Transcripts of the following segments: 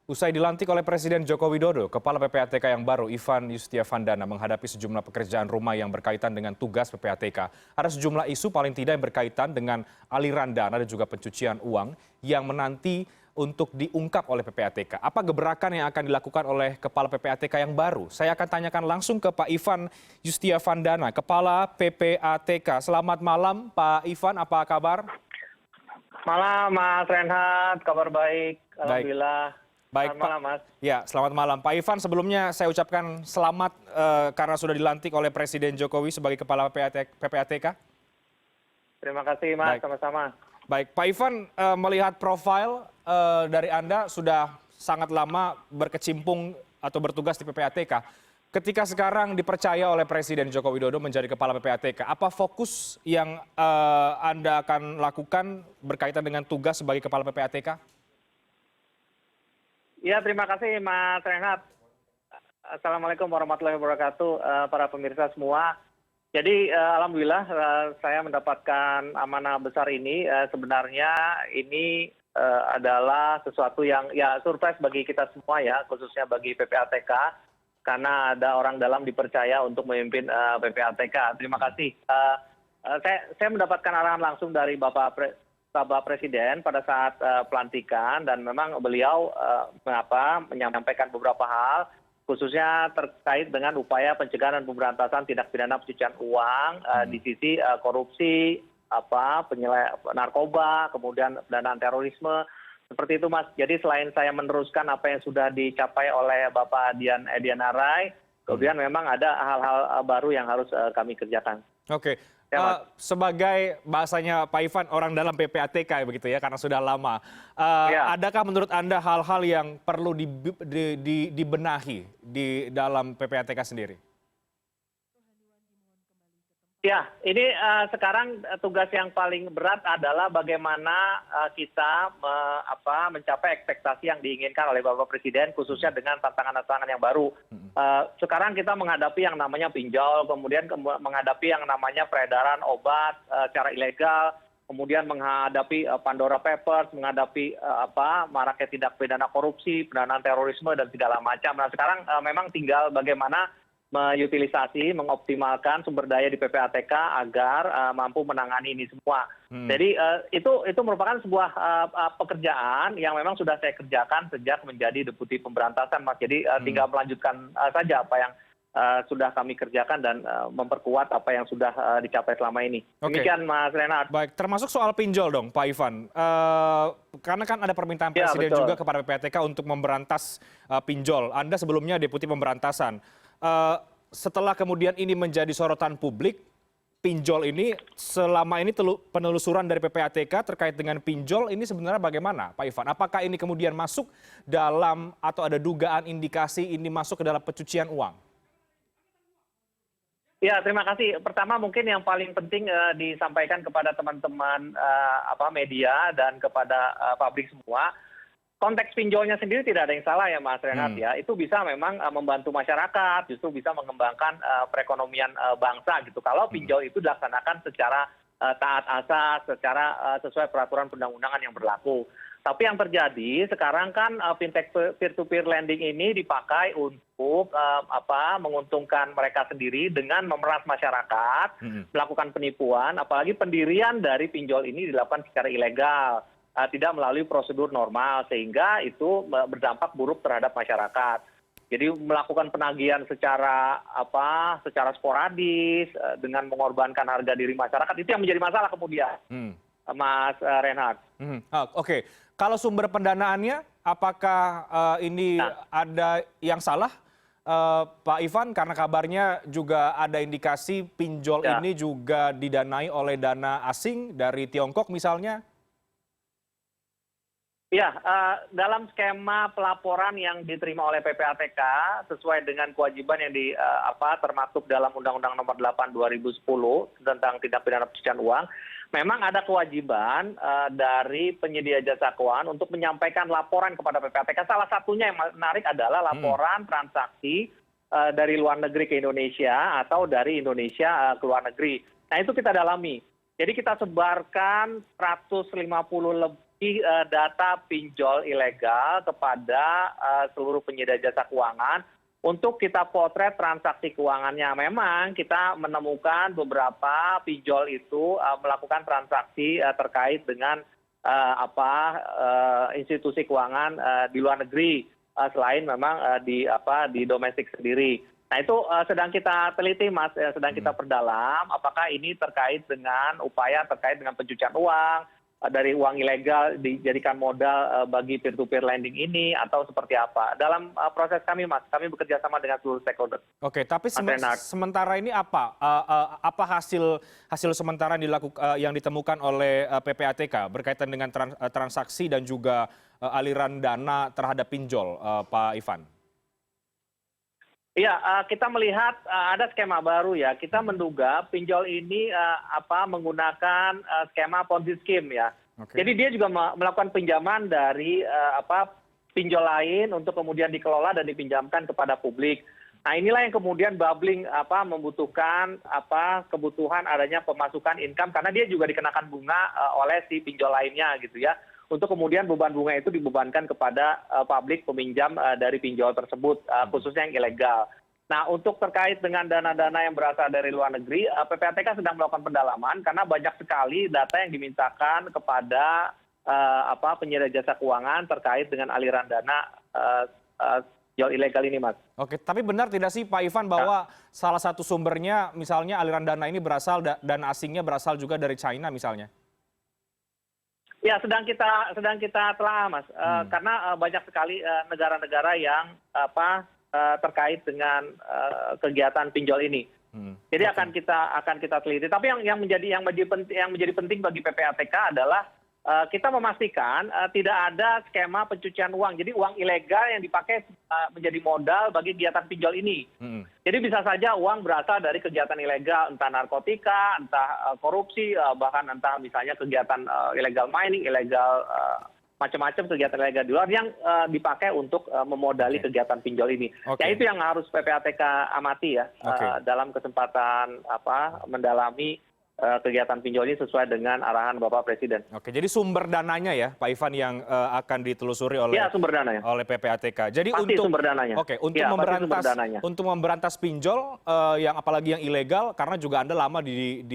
Usai dilantik oleh Presiden Joko Widodo, Kepala PPATK yang baru Ivan Yustiavandana menghadapi sejumlah pekerjaan rumah yang berkaitan dengan tugas PPATK. Ada sejumlah isu paling tidak yang berkaitan dengan aliran dana dan juga pencucian uang yang menanti untuk diungkap oleh PPATK. Apa gebrakan yang akan dilakukan oleh Kepala PPATK yang baru? Saya akan tanyakan langsung ke Pak Ivan Yustiavandana, Kepala PPATK. Selamat malam Pak Ivan, apa kabar? Malam Mas Renhat, kabar baik, Baik. alhamdulillah. Baik Selamat Pak. malam Mas. Ya, selamat malam Pak Ivan. Sebelumnya saya ucapkan selamat karena sudah dilantik oleh Presiden Jokowi sebagai Kepala PPATK. Terima kasih Mas, Baik. sama-sama. Baik, Pak Ivan, melihat profil dari Anda sudah sangat lama berkecimpung atau bertugas di PPATK. Ketika sekarang dipercaya oleh Presiden Joko Widodo menjadi Kepala PPATK, apa fokus yang Anda akan lakukan berkaitan dengan tugas sebagai Kepala PPATK? Ya, terima kasih Mas Renhat. Assalamualaikum warahmatullahi wabarakatuh, para pemirsa semua. Jadi alhamdulillah saya mendapatkan amanah besar ini. Sebenarnya ini adalah sesuatu yang ya surprise bagi kita semua ya, khususnya bagi PPATK. Karena ada orang dalam dipercaya untuk memimpin PPATK. Terima kasih. Saya mendapatkan arahan langsung dari Bapak Presiden pada saat pelantikan dan memang beliau menyampaikan beberapa hal khususnya terkait dengan upaya pencegahan dan pemberantasan tindak pidana pencucian uang di sisi korupsi, narkoba, kemudian pendanaan terorisme. Seperti itu Mas. Jadi selain saya meneruskan apa yang sudah dicapai oleh Bapak Edian Arai, kemudian memang ada hal-hal baru yang harus kami kerjakan. Oke. Ya, sebagai bahasanya Pak Ivan, orang dalam PPATK begitu ya, karena sudah lama. Ya. Adakah menurut Anda hal-hal yang perlu dibenahi di dalam PPATK sendiri? Ya, ini sekarang tugas yang paling berat adalah bagaimana kita mencapai ekspektasi yang diinginkan oleh Bapak Presiden, khususnya dengan tantangan-tantangan yang baru. Sekarang kita menghadapi yang namanya pinjol, kemudian menghadapi yang namanya peredaran obat secara ilegal, kemudian menghadapi Pandora Papers, menghadapi maraknya tindak pidana korupsi, pendanaan terorisme, dan segala macam. Nah, sekarang memang tinggal bagaimana mengutilisasi, mengoptimalkan sumber daya di PPATK agar mampu menangani ini semua. Jadi itu merupakan sebuah pekerjaan yang memang sudah saya kerjakan sejak menjadi Deputi Pemberantasan, Mas. Jadi tinggal melanjutkan saja apa yang sudah kami kerjakan dan memperkuat apa yang sudah dicapai selama ini. Demikian Mas Renat. Baik, termasuk soal pinjol dong Pak Ivan. Karena kan ada permintaan Ya, Presiden betul. juga kepada PPATK untuk memberantas pinjol. Anda sebelumnya Deputi Pemberantasan. Setelah kemudian ini menjadi sorotan publik, pinjol ini selama ini penelusuran dari PPATK terkait dengan pinjol ini sebenarnya bagaimana Pak Ivan? Apakah ini kemudian masuk dalam atau ada dugaan indikasi ini masuk ke dalam pencucian uang? Ya, terima kasih. Pertama mungkin yang paling penting disampaikan kepada teman-teman media dan kepada publik semua. Konteks pinjolnya sendiri tidak ada yang salah ya Mas Renhat ya. Itu bisa memang membantu masyarakat, justru bisa mengembangkan perekonomian bangsa gitu. Kalau pinjol itu dilaksanakan secara taat asas, secara sesuai peraturan perundang-undangan yang berlaku. Tapi yang terjadi sekarang kan fintech peer-to-peer lending ini dipakai untuk menguntungkan mereka sendiri dengan memeras masyarakat, melakukan penipuan, apalagi pendirian dari pinjol ini dilakukan secara ilegal. Tidak melalui prosedur normal sehingga itu berdampak buruk terhadap masyarakat. Jadi melakukan penagihan secara sporadis dengan mengorbankan harga diri masyarakat itu yang menjadi masalah kemudian, Mas Renhat. Oke, kalau sumber pendanaannya apakah ini ada yang salah, Pak Ivan? Karena kabarnya juga ada indikasi pinjol ini juga didanai oleh dana asing dari Tiongkok misalnya. Ya, dalam skema pelaporan yang diterima oleh PPATK sesuai dengan kewajiban yang termasuk dalam Undang-Undang Nomor 8 2010 tentang tindak pidana pencucian uang, memang ada kewajiban dari penyedia jasa keuangan untuk menyampaikan laporan kepada PPATK. Salah satunya yang menarik adalah laporan transaksi dari luar negeri ke Indonesia atau dari Indonesia ke luar negeri. Nah, itu kita dalami. Jadi kita sebarkan 150 data pinjol ilegal kepada seluruh penyedia jasa keuangan untuk kita potret transaksi keuangannya. Memang kita menemukan beberapa pinjol itu melakukan transaksi terkait dengan institusi keuangan di luar negeri selain memang di domestik sendiri. Nah itu sedang kita teliti Mas, sedang kita perdalam apakah ini terkait dengan upaya terkait dengan pencucian uang, dari uang ilegal dijadikan modal bagi peer to peer lending ini atau seperti apa. Dalam proses kami Mas, kami bekerja sama dengan seluruh stakeholder. Oke, tapi sementara ini apa hasil sementara yang ditemukan oleh PPATK berkaitan dengan transaksi dan juga aliran dana terhadap pinjol, Pak Ivan? Iya, kita melihat ada skema baru ya. Kita menduga pinjol ini menggunakan skema Ponzi scheme ya. Oke. Jadi dia juga melakukan pinjaman dari pinjol lain untuk kemudian dikelola dan dipinjamkan kepada publik. Nah inilah yang kemudian bubbling membutuhkan kebutuhan adanya pemasukan income karena dia juga dikenakan bunga oleh si pinjol lainnya gitu ya. Untuk kemudian beban bunga itu dibebankan kepada publik peminjam dari pinjol tersebut, khususnya yang ilegal. Nah, untuk terkait dengan dana-dana yang berasal dari luar negeri, PPATK sedang melakukan pendalaman karena banyak sekali data yang dimintakan kepada penyedia jasa keuangan terkait dengan aliran dana pinjol ilegal ini, Mas. Oke, tapi benar tidak sih Pak Ivan bahwa salah satu sumbernya misalnya aliran dana ini berasal dana asingnya berasal juga dari China misalnya? Ya, sedang kita telah Mas, karena banyak sekali negara-negara yang terkait dengan kegiatan pinjol ini. Jadi akan kita teliti. Tapi yang menjadi penting bagi PPATK adalah kita memastikan tidak ada skema pencucian uang. Jadi uang ilegal yang dipakai menjadi modal bagi kegiatan pinjol ini. Jadi bisa saja uang berasal dari kegiatan ilegal, entah narkotika, entah korupsi, bahkan entah misalnya kegiatan illegal mining, ilegal macam-macam kegiatan ilegal di luar yang dipakai untuk memodali kegiatan pinjol ini. Ya itu yang harus PPATK amati ya dalam kesempatan mendalami kegiatan pinjol ini sesuai dengan arahan Bapak Presiden. Oke, jadi sumber dananya ya, Pak Ivan yang akan ditelusuri oleh sumber dananya. Oleh PPATK. Jadi pasti sumber dananya. Oke, untuk memberantas pinjol yang apalagi yang ilegal, karena juga Anda lama di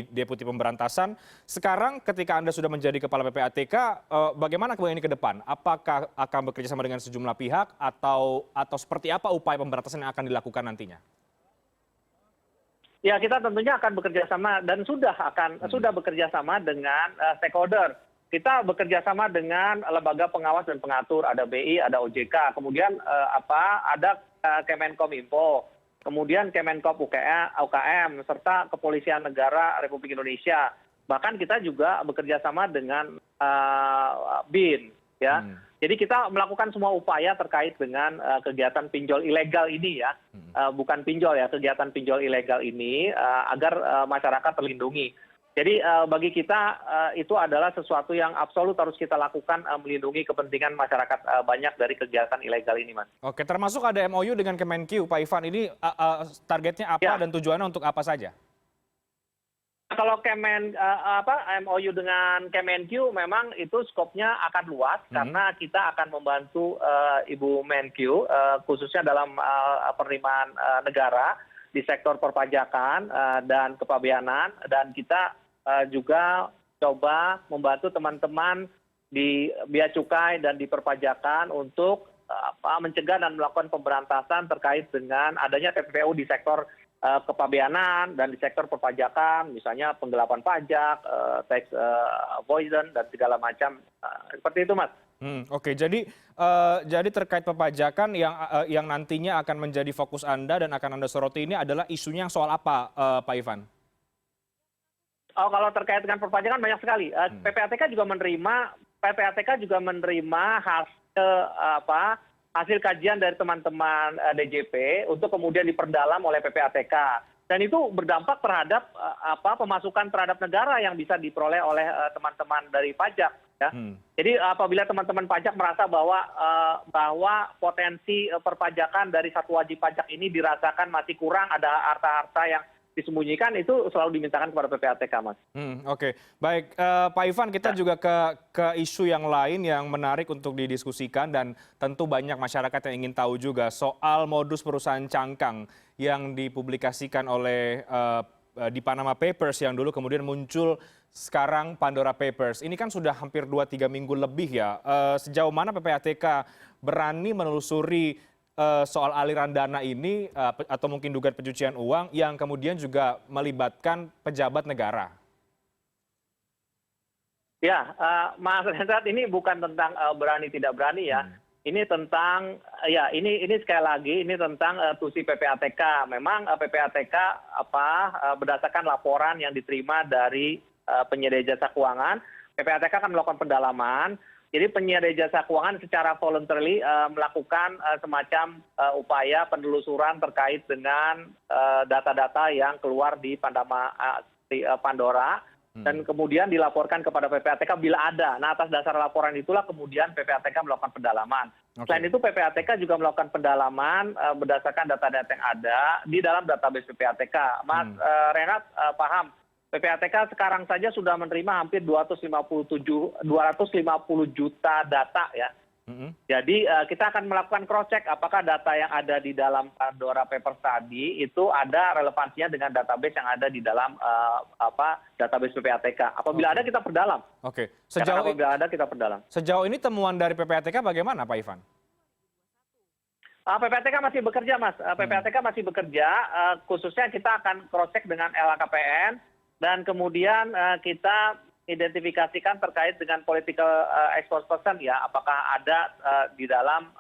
Deputi Pemberantasan. Sekarang ketika Anda sudah menjadi Kepala PPATK, bagaimana kemudian ini ke depan? Apakah akan bekerja sama dengan sejumlah pihak atau seperti apa upaya pemberantasan yang akan dilakukan nantinya? Ya, kita tentunya akan bekerja sama dan sudah bekerja sama dengan stakeholder. Kita bekerja sama dengan lembaga pengawas dan pengatur, ada BI, ada OJK, kemudian ada Kemenkominfo, kemudian Kemenkop UKM, serta Kepolisian Negara Republik Indonesia. Bahkan kita juga bekerja sama dengan BIN, ya. Jadi kita melakukan semua upaya terkait dengan kegiatan pinjol ilegal ini ya, bukan pinjol ya, kegiatan pinjol ilegal ini agar masyarakat terlindungi. Jadi bagi kita itu adalah sesuatu yang absolut harus kita lakukan melindungi kepentingan masyarakat banyak dari kegiatan ilegal ini, Mas. Oke, termasuk ada MOU dengan Kemenkeu, Pak Ivan. Ini targetnya apa dan tujuannya untuk apa saja? Kalau MOU dengan Kemenkeu memang itu skopnya akan luas karena kita akan membantu Ibu Menkeu khususnya dalam penerimaan negara di sektor perpajakan dan kepabeanan, dan kita juga coba membantu teman-teman di bea cukai dan di perpajakan untuk mencegah dan melakukan pemberantasan terkait dengan adanya TPPU di sektor kepabeanan dan di sektor perpajakan, misalnya penggelapan pajak, tax avoidance dan segala macam seperti itu, Mas. Oke, jadi terkait perpajakan yang nantinya akan menjadi fokus Anda dan akan Anda soroti ini adalah isunya yang soal apa, Pak Ivan? Oh, kalau terkait dengan perpajakan banyak sekali. PPATK juga menerima hasil kajian dari teman-teman DJP untuk kemudian diperdalam oleh PPATK. Dan itu berdampak terhadap pemasukan terhadap negara yang bisa diperoleh oleh teman-teman dari pajak. Ya. Jadi apabila teman-teman pajak merasa bahwa potensi perpajakan dari satu wajib pajak ini dirasakan masih kurang, ada harta-harta yang disembunyikan itu selalu dimintakan kepada PPATK, Mas. Oke, baik. Pak Ivan, kita juga ke isu yang lain yang menarik untuk didiskusikan dan tentu banyak masyarakat yang ingin tahu juga soal modus perusahaan cangkang yang dipublikasikan oleh di Panama Papers yang dulu kemudian muncul sekarang Pandora Papers. Ini kan sudah hampir 2-3 minggu lebih ya. Sejauh mana PPATK berani menelusuri soal aliran dana ini atau mungkin dugaan pencucian uang yang kemudian juga melibatkan pejabat negara? Ya, Mas Reinhardt, ini bukan tentang berani tidak berani ya. Ini tentang ya ini sekali lagi ini tentang tusi PPATK. Memang PPATK berdasarkan laporan yang diterima dari penyedia jasa keuangan, PPATK akan melakukan pendalaman. Jadi penyedia jasa keuangan secara voluntarily melakukan semacam upaya penelusuran terkait dengan data-data yang keluar di Pandora dan kemudian dilaporkan kepada PPATK bila ada. Nah, atas dasar laporan itulah kemudian PPATK melakukan pendalaman. Selain itu PPATK juga melakukan pendalaman berdasarkan data-data yang ada di dalam database PPATK. Mas Renat paham, PPATK sekarang saja sudah menerima hampir 250 juta data ya. Jadi kita akan melakukan cross check apakah data yang ada di dalam Pandora Papers tadi itu ada relevansinya dengan database yang ada di dalam database PPATK. Apabila ada kita perdalam. Oke. Apabila ada kita perdalam. Sejauh ini temuan dari PPATK bagaimana, Pak Ivan? PPATK masih bekerja, Mas. PPATK masih bekerja. Khususnya kita akan cross check dengan LHKPN dan kemudian kita identifikasikan terkait dengan political expose person ya, apakah ada di dalam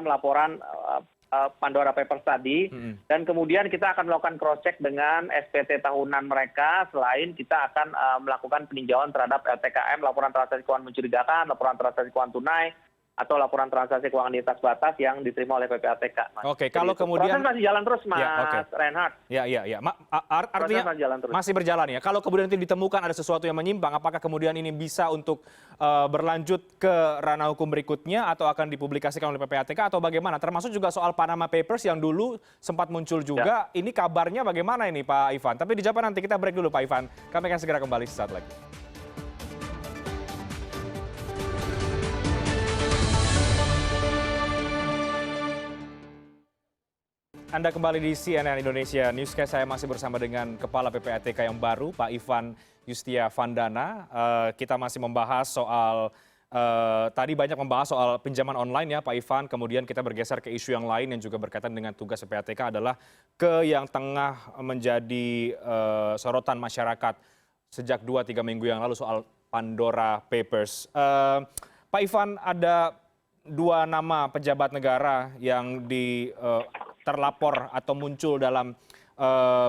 laporan Pandora Papers tadi, dan kemudian kita akan melakukan cross check dengan SPT tahunan mereka, selain kita akan melakukan peninjauan terhadap LTKM, laporan transaksi keuangan mencurigakan, laporan transaksi keuangan tunai, atau laporan transaksi keuangan lintas batas yang diterima oleh PPATK. Mas. Oke, kalau kemudian proses masih jalan terus, Mas Reinhardt. Ya. Artinya masih jalan terus. Masih berjalan ya. Kalau kemudian nanti ditemukan ada sesuatu yang menyimpang, apakah kemudian ini bisa untuk berlanjut ke ranah hukum berikutnya atau akan dipublikasikan oleh PPATK atau bagaimana? Termasuk juga soal Panama Papers yang dulu sempat muncul juga. Ya. Ini kabarnya bagaimana ini, Pak Ivan? Tapi dijawab nanti, kita break dulu, Pak Ivan. Kami akan segera kembali sesaat lagi. Anda kembali di CNN Indonesia Newscast. Saya masih bersama dengan Kepala PPATK yang baru, Pak Ivan Yustia Vandana. Kita masih membahas soal, tadi banyak membahas soal pinjaman online ya Pak Ivan. Kemudian kita bergeser ke isu yang lain yang juga berkaitan dengan tugas PPATK adalah yang tengah menjadi sorotan masyarakat sejak 2-3 minggu yang lalu soal Pandora Papers. Pak Ivan, ada 2 nama pejabat negara yang terlapor atau muncul dalam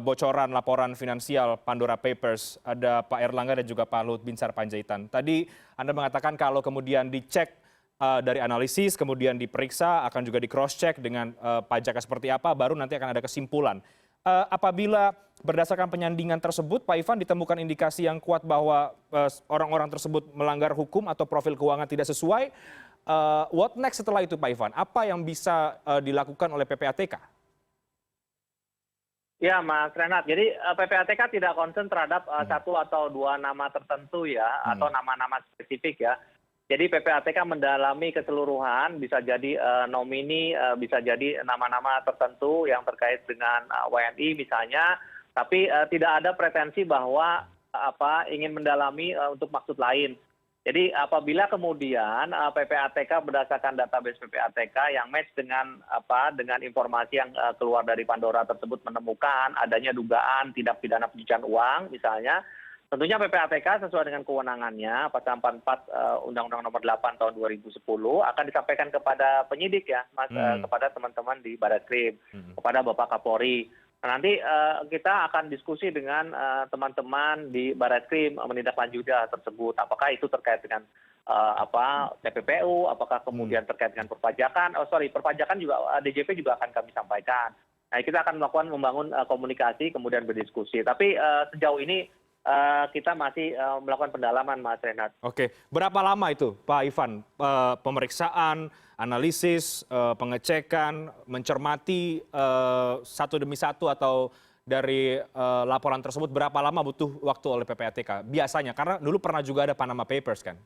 bocoran laporan finansial Pandora Papers. Ada Pak Erlangga dan juga Pak Luhut Binsar Panjaitan. Tadi Anda mengatakan kalau kemudian dicek dari analisis, kemudian diperiksa, akan juga di cross check dengan pajaknya seperti apa, baru nanti akan ada kesimpulan. Apabila berdasarkan penyandingan tersebut, Pak Ivan, ditemukan indikasi yang kuat bahwa orang-orang tersebut melanggar hukum atau profil keuangan tidak sesuai, what next setelah itu, Pak Ivan? Apa yang bisa dilakukan oleh PPATK? Ya, Mas Renat. Jadi PPATK tidak concern terhadap 1 atau 2 nama tertentu ya, atau nama-nama spesifik ya. Jadi PPATK mendalami keseluruhan, bisa jadi nomini, bisa jadi nama-nama tertentu yang terkait dengan WNI misalnya, tapi tidak ada pretensi bahwa ingin mendalami untuk maksud lain. Jadi apabila kemudian PPATK berdasarkan database PPATK yang match dengan informasi yang keluar dari Pandora tersebut menemukan adanya dugaan tindak pidana pencucian uang misalnya, tentunya PPATK sesuai dengan kewenangannya pasal 44 Undang-Undang Nomor 8 Tahun 2010 akan disampaikan kepada penyidik ya, Mas, kepada teman-teman di Barreskrim, kepada Bapak Kapolri. Nah, nanti kita akan diskusi dengan teman-teman di Barreskrim menindaklanjuti tersebut. Apakah itu terkait dengan TPPU, apakah kemudian terkait dengan perpajakan? Perpajakan juga DJP juga akan kami sampaikan. Nah, kita akan membangun komunikasi kemudian berdiskusi. Tapi sejauh ini kita masih melakukan pendalaman, Mas Renhat. Oke, berapa lama itu, Pak Ivan, pemeriksaan, analisis, pengecekan, mencermati satu demi satu atau dari laporan tersebut berapa lama butuh waktu oleh PPATK biasanya? Karena dulu pernah juga ada Panama Papers kan?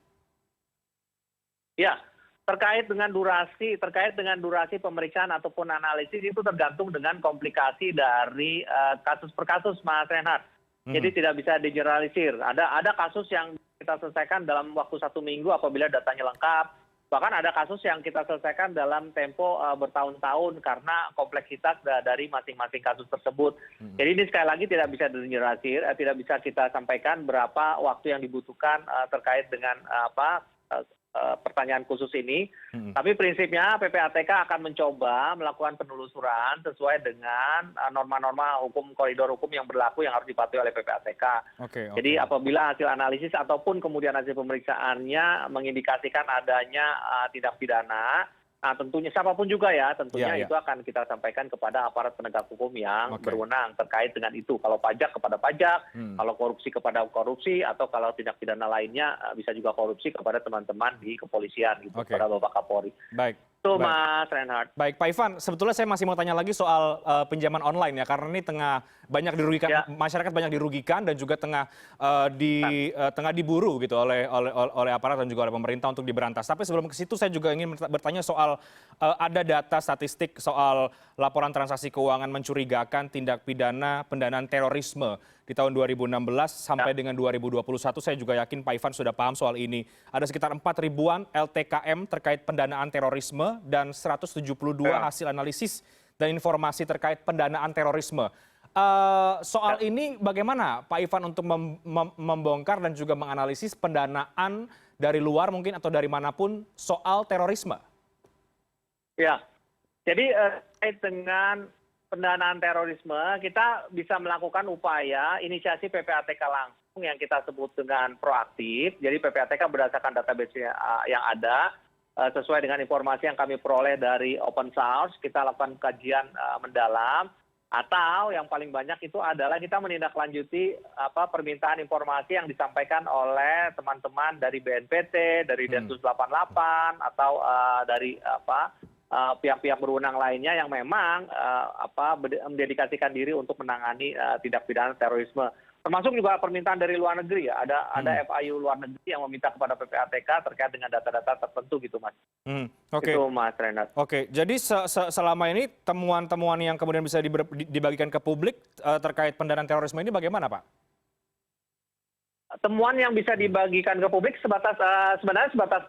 Ya, terkait dengan durasi pemeriksaan ataupun analisis itu tergantung dengan komplikasi dari kasus per kasus, Mas Renhat. Jadi tidak bisa digeneralisir. Ada kasus yang kita selesaikan dalam waktu 1 minggu apabila datanya lengkap. Bahkan ada kasus yang kita selesaikan dalam tempo bertahun-tahun karena kompleksitas dari masing-masing kasus tersebut. Jadi ini sekali lagi tidak bisa digeneralisir, tidak bisa kita sampaikan berapa waktu yang dibutuhkan terkait dengan pertanyaan khusus ini. Tapi prinsipnya PPATK akan mencoba melakukan penelusuran sesuai dengan norma-norma hukum, koridor hukum yang berlaku yang harus dipatuhi oleh PPATK. Jadi apabila hasil analisis ataupun kemudian hasil pemeriksaannya mengindikasikan adanya tindak pidana, nah tentunya siapapun juga ya, tentunya itu akan kita sampaikan kepada aparat penegak hukum yang berwenang terkait dengan itu. Kalau pajak kepada pajak, kalau korupsi kepada korupsi, atau kalau tindak pidana lainnya bisa juga korupsi kepada teman-teman di kepolisian, gitu, kepada Bapak Kapolri. Baik. Itu Mas Reinhardt. Baik, Pak Ivan, sebetulnya saya masih mau tanya lagi soal pinjaman online ya, karena ini tengah banyak dirugikan, masyarakat banyak dirugikan dan juga tengah diburu gitu oleh aparat dan juga oleh pemerintah untuk diberantas. Tapi sebelum ke situ saya juga ingin bertanya soal ada data statistik soal laporan transaksi keuangan mencurigakan tindak pidana pendanaan terorisme di tahun 2016 sampai dengan 2021. Saya juga yakin Pak Ivan sudah paham soal ini. Ada sekitar 4 ribuan LTKM terkait pendanaan terorisme dan 172 hasil analisis dan informasi terkait pendanaan terorisme. Soal ini bagaimana Pak Ivan untuk membongkar dan juga menganalisis pendanaan dari luar mungkin atau dari manapun soal terorisme? Ya, jadi terkait dengan pendanaan terorisme, kita bisa melakukan upaya inisiasi PPATK langsung yang kita sebut dengan proaktif. Jadi PPATK berdasarkan database yang ada, sesuai dengan informasi yang kami peroleh dari open source, kita lakukan kajian mendalam, atau yang paling banyak itu adalah kita menindaklanjuti permintaan informasi yang disampaikan oleh teman-teman dari BNPT, dari Densus 88, atau dari pihak-pihak berwenang lainnya yang memang mendedikasikan diri untuk menangani tindak pidana terorisme. Termasuk juga permintaan dari luar negeri ya. Ada FIU luar negeri yang meminta kepada PPATK terkait dengan data-data tertentu gitu, Mas. Itu Mas Renat. Oke, jadi selama ini temuan-temuan yang kemudian bisa dibagikan ke publik terkait pendanaan terorisme ini bagaimana, Pak? Temuan yang bisa dibagikan ke publik sebenarnya sebatas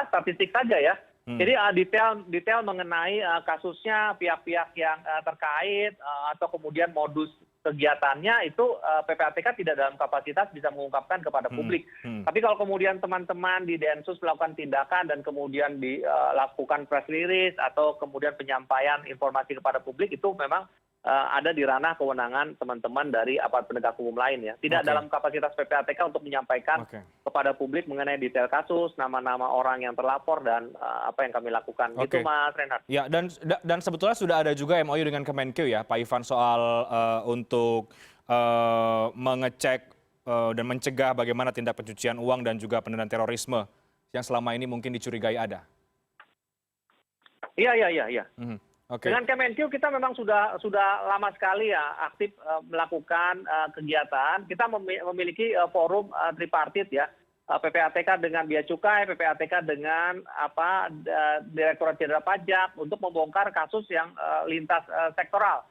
statistik saja ya. Jadi detail mengenai kasusnya, pihak-pihak yang terkait, atau kemudian modus kegiatannya itu PPATK tidak dalam kapasitas bisa mengungkapkan kepada publik. Tapi kalau kemudian teman-teman di Densus melakukan tindakan dan kemudian dilakukan press release atau kemudian penyampaian informasi kepada publik, itu memang ada di ranah kewenangan teman-teman dari aparat penegak hukum lain ya. Tidak dalam kapasitas PPATK untuk menyampaikan kepada publik mengenai detail kasus, nama-nama orang yang terlapor dan apa yang kami lakukan. Itu Mas Renhat. Ya, dan sebetulnya sudah ada juga MOU dengan Kemenkeu ya, Pak Ivan, soal untuk mengecek dan mencegah bagaimana tindak pencucian uang dan juga pendanaan terorisme yang selama ini mungkin dicurigai ada. Iya. Dengan Kemenkeu kita memang sudah lama sekali ya aktif melakukan kegiatan. Kita memiliki forum tripartit ya, PPATK dengan Bea Cukai, PPATK dengan Direktorat Jenderal Pajak untuk membongkar kasus yang lintas sektoral.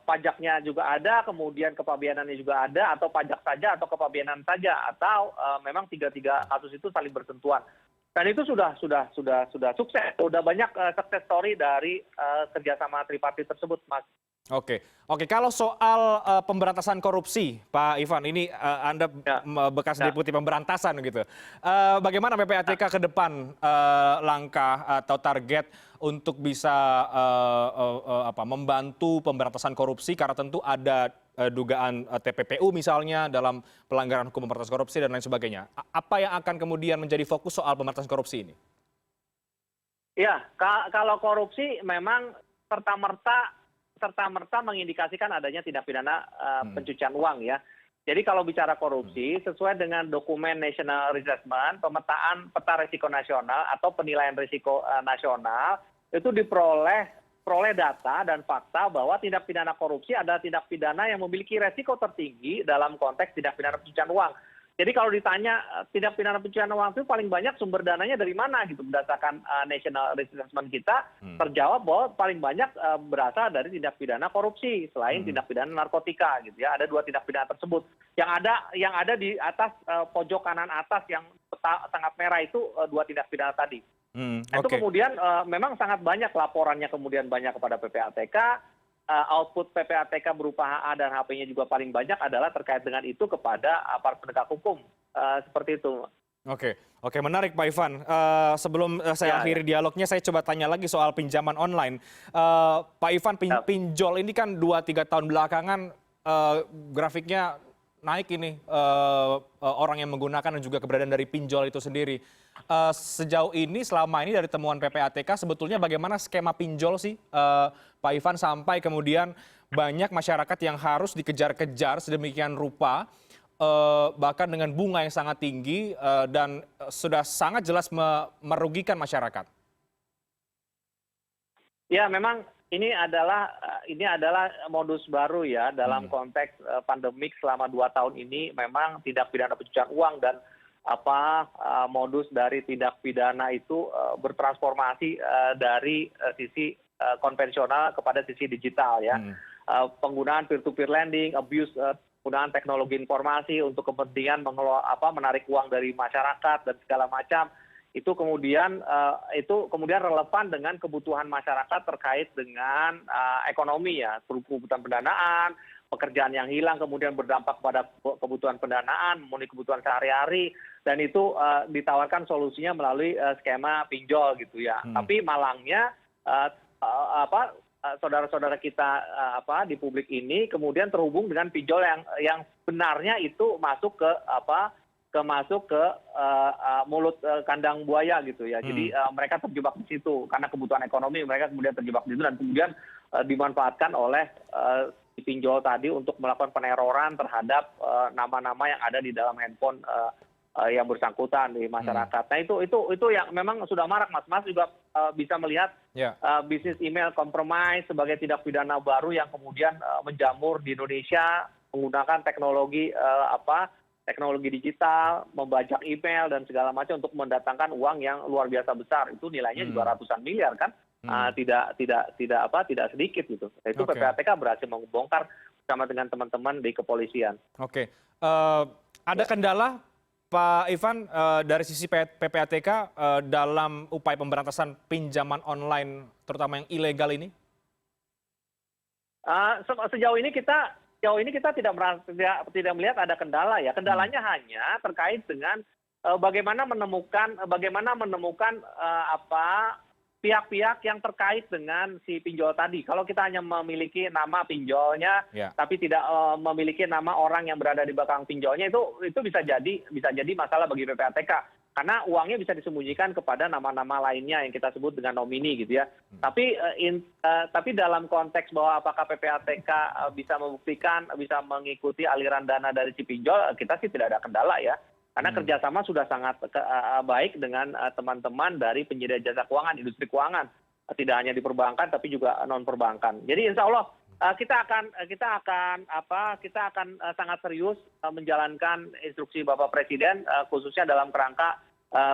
Pajaknya juga ada, kemudian kepabeanannya juga ada, atau pajak saja atau kepabeanan saja, atau memang tiga kasus itu saling bersentuhan. Dan itu sudah sukses. Sudah banyak success story dari kerjasama tripartit tersebut, Mas. Oke. Kalau soal pemberantasan korupsi, Pak Ivan, ini Anda bekas deputi pemberantasan gitu. Bagaimana PPATK ke depan langkah atau target untuk bisa membantu pemberantasan korupsi, karena tentu ada dugaan TPPU misalnya dalam pelanggaran hukum pemberantasan korupsi dan lain sebagainya. Apa yang akan kemudian menjadi fokus soal pemberantasan korupsi ini? Ya, kalau korupsi memang serta-merta mengindikasikan adanya tindak pidana pencucian uang ya. Jadi kalau bicara korupsi, sesuai dengan dokumen National Assessment, pemetaan peta risiko nasional atau penilaian risiko nasional, itu diperoleh data dan fakta bahwa tindak pidana korupsi adalah tindak pidana yang memiliki resiko tertinggi dalam konteks tindak pidana pencucian uang. Jadi kalau ditanya tindak pidana pencucian uang itu paling banyak sumber dananya dari mana gitu, berdasarkan National Assessment kita, terjawab bahwa paling banyak berasal dari tindak pidana korupsi selain tindak pidana narkotika gitu ya. Ada 2 tindak pidana tersebut. Yang ada di atas pojok kanan atas yang sangat merah itu 2 tindak pidana tadi. Itu Oke. kemudian memang sangat banyak laporannya kemudian banyak kepada PPATK. Output PPATK berupa HA dan HP-nya juga paling banyak adalah terkait dengan itu kepada aparat penegak hukum. Seperti itu. Oke, menarik Pak Ivan. Sebelum saya akhiri dialognya, saya coba tanya lagi soal pinjaman online. Pak Ivan, pinjol ini kan 2-3 tahun belakangan grafiknya naik ini, orang yang menggunakan dan juga keberadaan dari pinjol itu sendiri. Sejauh ini, selama ini dari temuan PPATK, sebetulnya bagaimana skema pinjol sih, Pak Ivan, sampai kemudian banyak masyarakat yang harus dikejar-kejar sedemikian rupa, bahkan dengan bunga yang sangat tinggi dan sudah sangat jelas merugikan masyarakat. Ya, memang ini adalah modus baru ya dalam konteks pandemik selama 2 tahun ini. Memang tindak pidana pencucian uang dan modus dari tindak pidana itu bertransformasi dari sisi konvensional kepada sisi digital ya. Penggunaan peer-to-peer lending, abuse penggunaan teknologi informasi untuk kepentingan menarik uang dari masyarakat dan segala macam. Itu kemudian relevan dengan kebutuhan masyarakat terkait dengan ekonomi ya, kebutuhan pendanaan, pekerjaan yang hilang kemudian berdampak pada kebutuhan pendanaan, memenuhi kebutuhan sehari-hari, dan itu ditawarkan solusinya melalui skema pinjol gitu ya. Tapi malangnya saudara-saudara kita di publik ini kemudian terhubung dengan pinjol yang sebenarnya itu masuk ke mulut kandang buaya gitu ya. Jadi mereka terjebak di situ karena kebutuhan ekonomi, mereka kemudian terjebak di situ dan kemudian dimanfaatkan oleh pinjol tadi untuk melakukan peneroran terhadap nama-nama yang ada di dalam handphone yang bersangkutan di masyarakat. Nah itu yang memang sudah marak, Mas juga bisa melihat bisnis email compromise sebagai tindak pidana baru yang kemudian menjamur di Indonesia menggunakan teknologi digital, membajak email dan segala macam untuk mendatangkan uang yang luar biasa besar. Itu nilainya juga ratusan miliar kan, tidak sedikit gitu. Itu PPATK berhasil membongkar bersama dengan teman-teman di kepolisian. Oke, ada kendala Pak Ivan dari sisi PPATK dalam upaya pemberantasan pinjaman online, terutama yang ilegal ini? Sejauh ini kita tidak melihat ada kendala ya. Kendalanya hanya terkait dengan bagaimana menemukan pihak-pihak yang terkait dengan si pinjol tadi. Kalau kita hanya memiliki nama pinjolnya, tapi tidak memiliki nama orang yang berada di belakang pinjolnya, itu bisa jadi masalah bagi PPATK. Karena uangnya bisa disembunyikan kepada nama-nama lainnya yang kita sebut dengan nomini gitu ya. Tapi dalam konteks bahwa apakah PPATK bisa membuktikan, bisa mengikuti aliran dana dari si pinjol, kita sih tidak ada kendala ya. Karena kerjasama sudah sangat baik dengan teman-teman dari penyedia jasa keuangan, industri keuangan, tidak hanya di perbankan tapi juga non perbankan. Jadi insya Allah kita akan sangat serius menjalankan instruksi Bapak Presiden khususnya dalam kerangka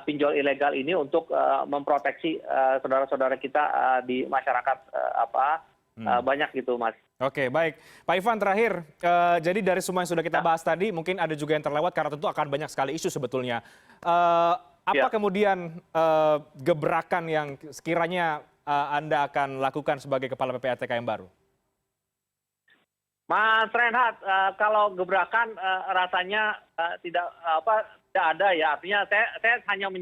pinjol ilegal ini untuk memproteksi saudara-saudara kita di masyarakat banyak gitu, Mas. Oke, baik. Pak Ivan, terakhir, jadi dari semua yang sudah kita bahas tadi, mungkin ada juga yang terlewat karena tentu akan banyak sekali isu sebetulnya. Apa kemudian gebrakan yang sekiranya Anda akan lakukan sebagai Kepala PPATK yang baru? Mas Reinhardt, kalau gebrakan rasanya tidak ada ya. Artinya saya hanya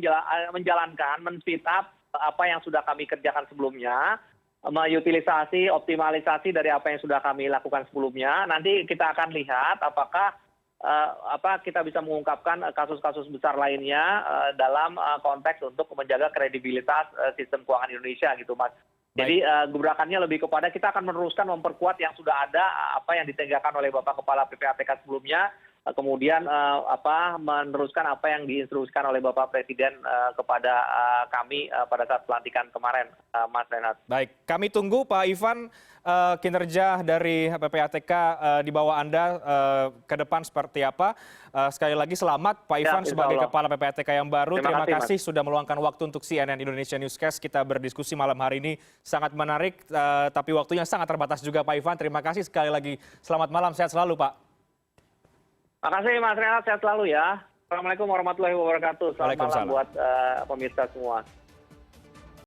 menjalankan, men-speed up apa yang sudah kami kerjakan sebelumnya, mengutilisasi, optimalisasi dari apa yang sudah kami lakukan sebelumnya. Nanti kita akan lihat apakah kita bisa mengungkapkan kasus-kasus besar lainnya dalam konteks untuk menjaga kredibilitas sistem keuangan Indonesia gitu, Mas. Jadi gebrakannya lebih kepada kita akan meneruskan memperkuat yang sudah ada, apa yang ditegakkan oleh Bapak Kepala PPATK sebelumnya, kemudian meneruskan apa yang diinstruksikan oleh Bapak Presiden kepada kami pada saat pelantikan kemarin, Mas Renhat. Baik, kami tunggu Pak Ivan kinerja dari PPATK di bawah Anda ke depan seperti apa. Sekali lagi selamat Pak Ivan Ya, sebagai insya Allah. Kepala PPATK yang baru. Terima Terima kasih kasih, sudah meluangkan waktu untuk CNN Indonesia Newscast. Kita berdiskusi malam hari ini sangat menarik, tapi waktunya sangat terbatas juga Pak Ivan. Terima kasih sekali lagi. Selamat malam, sehat selalu Pak. Makasih Mas Renhat, sehat selalu ya. Assalamualaikum warahmatullahi wabarakatuh. Selamat malam Waalaikumsalam. buat pemirsa semua.